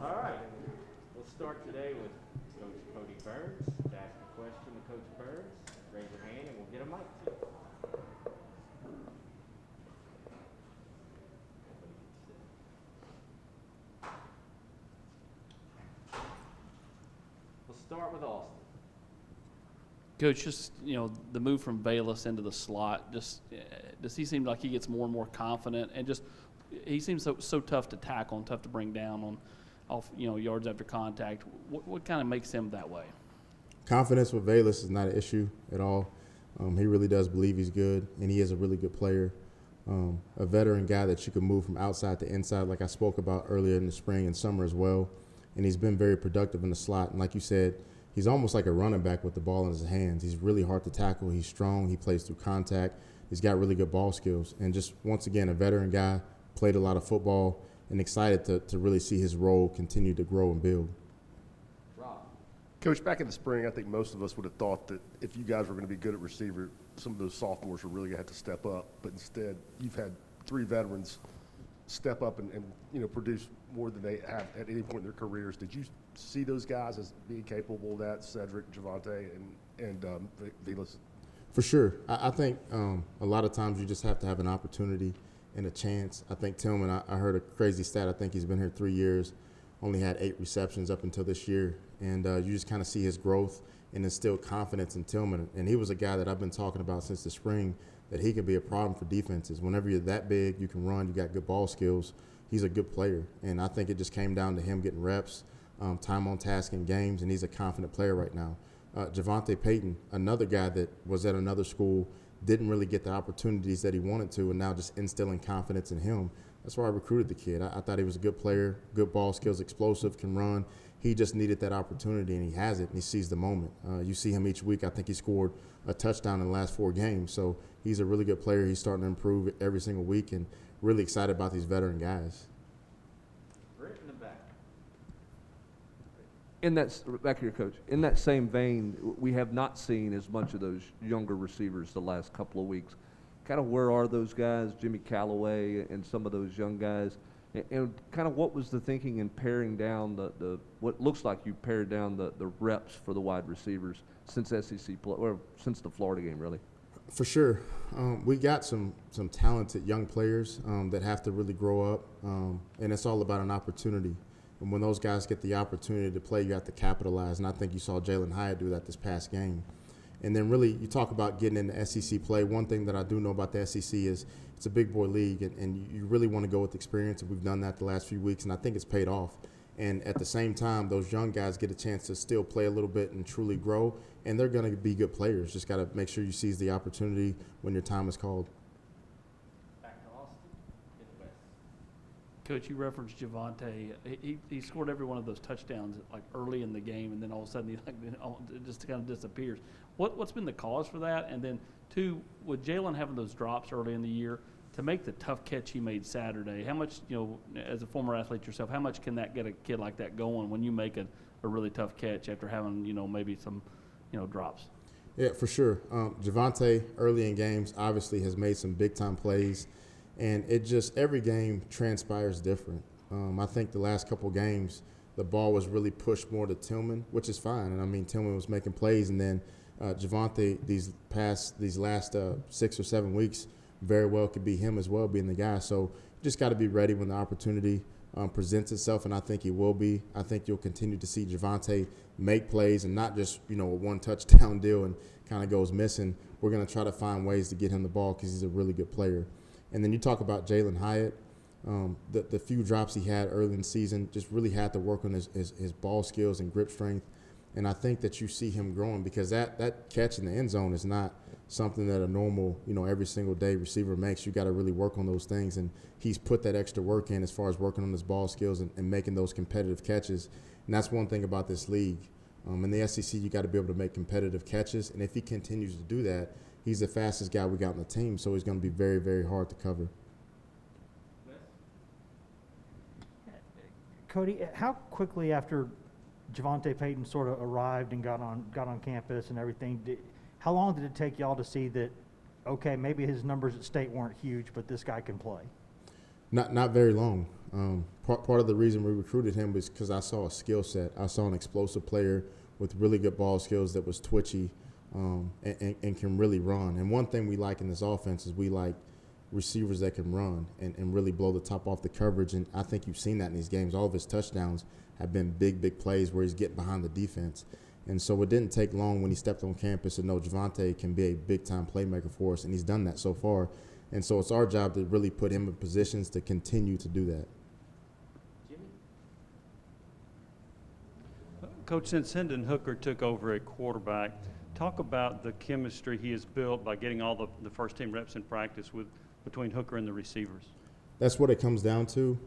All right. We'll start today with Coach Kodi Burns. To ask a question to Coach Burns, raise your hand and we'll get a mic to you. We'll start with Austin. Coach, just, the move from Bayless into the slot, does he seem like he gets more and more confident, and just he seems so tough to tackle and tough to bring down on yards after contact. What kind of makes him that way? Confidence with Bayless is not an issue at all. He really does believe he's good, and he is a really good player. A veteran guy that you can move from outside to inside, like I spoke about earlier in the spring and summer as well. And he's been very productive in the slot. And like you said, he's almost like a running back with the ball in his hands. He's really hard to tackle. He's strong. He plays through contact. He's got really good ball skills. And just, once again, a veteran guy, played a lot of football, and excited to really see his role continue to grow and build. Coach, back in the spring, I think most of us would have thought that if you guys were going to be good at receiver, some of those sophomores were really going to have to step up. But instead, you've had three veterans step up and produce more than they have at any point in their careers. Did you see those guys as being capable of that, Cedric, Javonte, and Bayless? For sure. I think a lot of times you just have to have an opportunity and a chance. I think Tillman, I heard a crazy stat. I think he's been here 3 years, only had 8 receptions up until this year. And you just kind of see his growth and instill confidence in Tillman. And he was a guy that I've been talking about since the spring, that he could be a problem for defenses. Whenever you're that big, you can run, you got good ball skills. He's a good player. And I think it just came down to him getting reps, time on task in games, and he's a confident player right now. Javonte Payne, another guy that was at another school, didn't really get the opportunities that he wanted to, and now just instilling confidence in him. That's why I recruited the kid. I thought he was a good player, good ball skills, explosive, can run. He just needed that opportunity, and he has it, and he sees the moment. You see him each week. I think he scored a touchdown in the last 4 games. So he's a really good player. He's starting to improve every single week, and really excited about these veteran guys. Right in the back. Back here, Coach. In that same vein, we have not seen as much of those younger receivers the last couple of weeks. Kind of where are those guys, Jimmy Callaway and some of those young guys? And kind of what was the thinking in paring down the what looks like you pared down the reps for the wide receivers since SEC play, or since the Florida game, really? For sure. We got some talented young players that have to really grow up, and it's all about an opportunity. And when those guys get the opportunity to play, you have to capitalize. And I think you saw Jalen Hyatt do that this past game. And then really you talk about getting into SEC play. One thing that I do know about the SEC is it's a big boy league, and you really want to go with experience. And we've done that the last few weeks, and I think it's paid off. And at the same time, those young guys get a chance to still play a little bit and truly grow, and they're going to be good players. Just got to make sure you seize the opportunity when your time is called. Back to Austin. Get west. Coach, you referenced Javonte. He scored every one of those touchdowns like early in the game, and then all of a sudden it just kind of disappears. What's been the cause for that? And then, 2, with Jalen having those drops early in the year, to make the tough catch he made Saturday, how much, as a former athlete yourself, how much can that get a kid like that going when you make a really tough catch after having, maybe some, drops? Yeah, for sure. Javonte, early in games, obviously has made some big-time plays, and it just every game transpires different. I think the last couple games, the ball was really pushed more to Tillman, which is fine. And, I mean, Tillman was making plays, and then Javonte, these last 6 or 7 weeks, very well could be him as well, being the guy. So you just got to be ready when the opportunity presents itself, and I think he will be. I think you'll continue to see Javonte make plays and not just, a one touchdown deal and kind of goes missing. We're going to try to find ways to get him the ball because he's a really good player. And then you talk about Jalen Hyatt. The few drops he had early in the season just really had to work on his ball skills and grip strength. And I think that you see him growing because that catch in the end zone is not something that a normal, every single day receiver makes. You got to really work on those things. And he's put that extra work in as far as working on his ball skills and making those competitive catches. And that's one thing about this league. In the SEC, you got to be able to make competitive catches. And if he continues to do that, he's the fastest guy we got on the team. So he's going to be very, very hard to cover. Kodi, how quickly after Javonte Payne sort of arrived and got on campus and everything, how long did it take y'all to see that, okay, maybe his numbers at state weren't huge, but this guy can play? Not very long. Part of the reason we recruited him was because I saw a skill set. I saw an explosive player with really good ball skills that was twitchy and can really run. And one thing we like in this offense is we like receivers that can run and really blow the top off the coverage. And I think you've seen that in these games. All of his touchdowns have been big plays where he's getting behind the defense. And so it didn't take long when he stepped on campus to know Javonte can be a big-time playmaker for us, and he's done that so far. And so it's our job to really put him in positions to continue to do that. Jimmy? Coach, since Hendon Hooker took over at quarterback, talk about the chemistry he has built by getting all the first-team reps in practice between Hooker and the receivers. That's what it comes down to.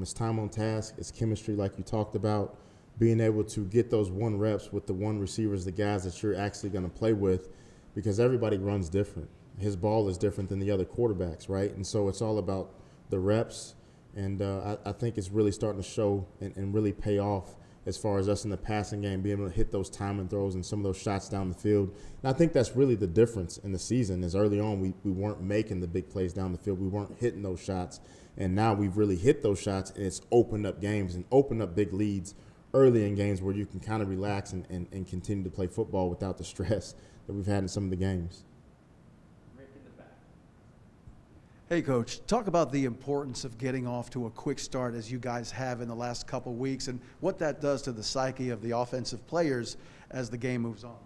It's time on task. It's chemistry like you talked about. Being able to get those one reps with the one receivers, the guys that you're actually going to play with, because everybody runs different. His ball is different than the other quarterbacks, right? And so it's all about the reps, and I think it's really starting to show and really pay off as far as us in the passing game, being able to hit those timing throws and some of those shots down the field. And I think that's really the difference in the season is early on we weren't making the big plays down the field. We weren't hitting those shots, and now we've really hit those shots, and it's opened up games and opened up big leads early in games where you can kind of relax and continue to play football without the stress that we've had in some of the games. Rick in the back. Hey, Coach, talk about the importance of getting off to a quick start as you guys have in the last couple weeks and what that does to the psyche of the offensive players as the game moves on.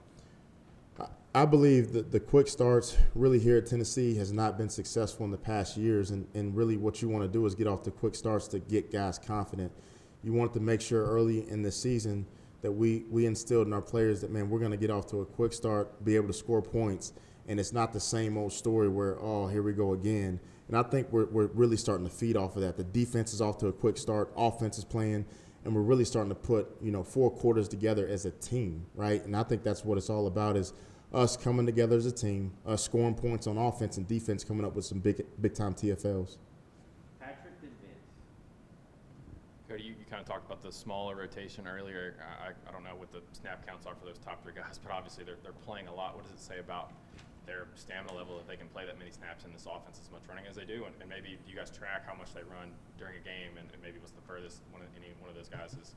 I believe that the quick starts really here at Tennessee has not been successful in the past years, and really what you want to do is get off the quick starts to get guys confident. You want to make sure early in the season that we instilled in our players that, man, we're going to get off to a quick start, be able to score points, and it's not the same old story where, oh, here we go again. And I think we're really starting to feed off of that. The defense is off to a quick start, offense is playing, and we're really starting to put, 4 quarters together as a team, right? And I think that's what it's all about is us coming together as a team, us scoring points on offense and defense, coming up with some big-time TFLs. Patrick, then Vince. Cody, you kind of talked about the smaller rotation earlier. I don't know what the snap counts are for those top 3 guys, but obviously they're playing a lot. What does it say about their stamina level if they can play that many snaps in this offense as much running as they do? And maybe do you guys track how much they run during a game and maybe what's the furthest any one of those guys is?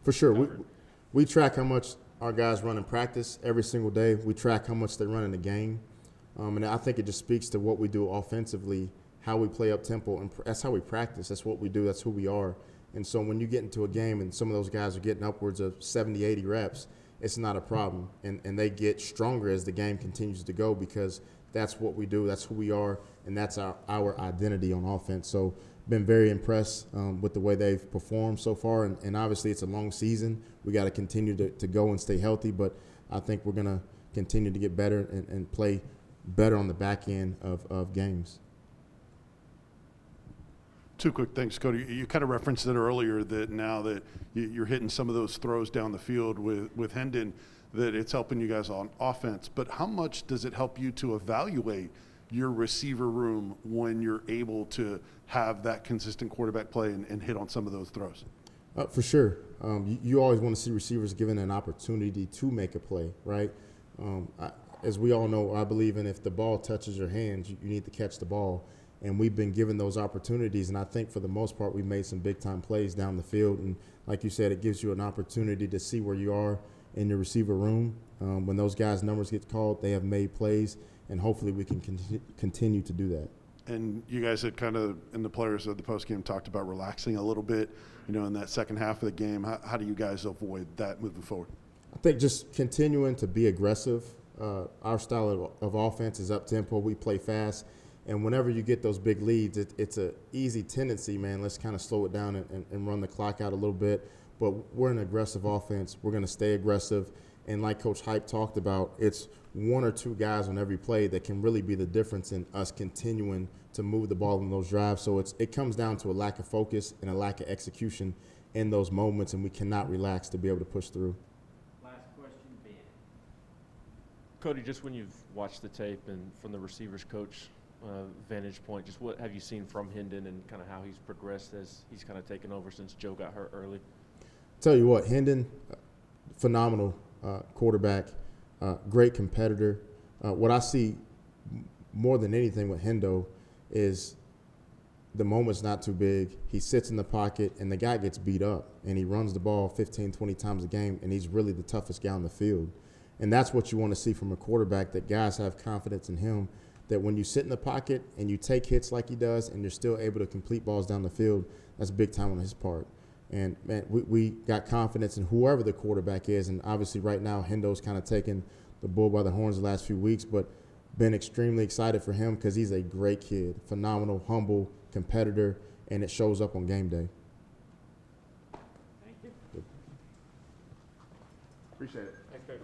For sure. covered? We track how much our guys run in practice every single day. We track how much they run in the game. And I think it just speaks to what we do offensively, how we play up tempo, and that's how we practice. That's what we do. That's who we are. And so when you get into a game and some of those guys are getting upwards of 70, 80 reps, it's not a problem. And they get stronger as the game continues to go because that's what we do. That's who we are, and that's our identity on offense. So been very impressed with the way they've performed so far. And obviously it's a long season. We got to continue to go and stay healthy, but I think we're going to continue to get better and play better on the back end of games. 2 quick things, Cody. You kind of referenced it earlier that now that you're hitting some of those throws down the field with Hendon, that it's helping you guys on offense. But how much does it help you to evaluate your receiver room when you're able to have that consistent quarterback play and hit on some of those throws? For sure. You always want to see receivers given an opportunity to make a play, right? As we all know, I believe in if the ball touches your hands, you need to catch the ball. And we've been given those opportunities, and I think for the most part we've made some big-time plays down the field. And like you said, it gives you an opportunity to see where you are in your receiver room. When those guys' numbers get called, they have made plays, and hopefully we can continue to do that. And you guys had kind of, in the players of the postgame, talked about relaxing a little bit, in that second half of the game. How do you guys avoid that moving forward? I think just continuing to be aggressive. Our style of offense is up-tempo. We play fast. And whenever you get those big leads, it's an easy tendency, man. Let's kind of slow it down and run the clock out a little bit. But we're an aggressive offense. We're going to stay aggressive. And like Coach Hype talked about, it's 1 or 2 guys on every play that can really be the difference in us continuing to move the ball in those drives. So it comes down to a lack of focus and a lack of execution in those moments, and we cannot relax to be able to push through. Last question, Ben. Cody, just when you've watched the tape and from the receivers coach vantage point, just what have you seen from Hendon and kind of how he's progressed as he's kind of taken over since Joe got hurt early? Tell you what, Hendon, phenomenal quarterback, great competitor. What I see more than anything with Hendo is the moment's not too big. He sits in the pocket, and the guy gets beat up, and he runs the ball 15, 20 times a game, and he's really the toughest guy on the field. And that's what you want to see from a quarterback, that guys have confidence in him, that when you sit in the pocket and you take hits like he does and you're still able to complete balls down the field, that's big time on his part. And, man, we got confidence in whoever the quarterback is, and obviously right now Hendo's kind of taken the bull by the horns the last few weeks, but been extremely excited for him because he's a great kid, phenomenal, humble competitor, and it shows up on game day. Thank you. Appreciate it.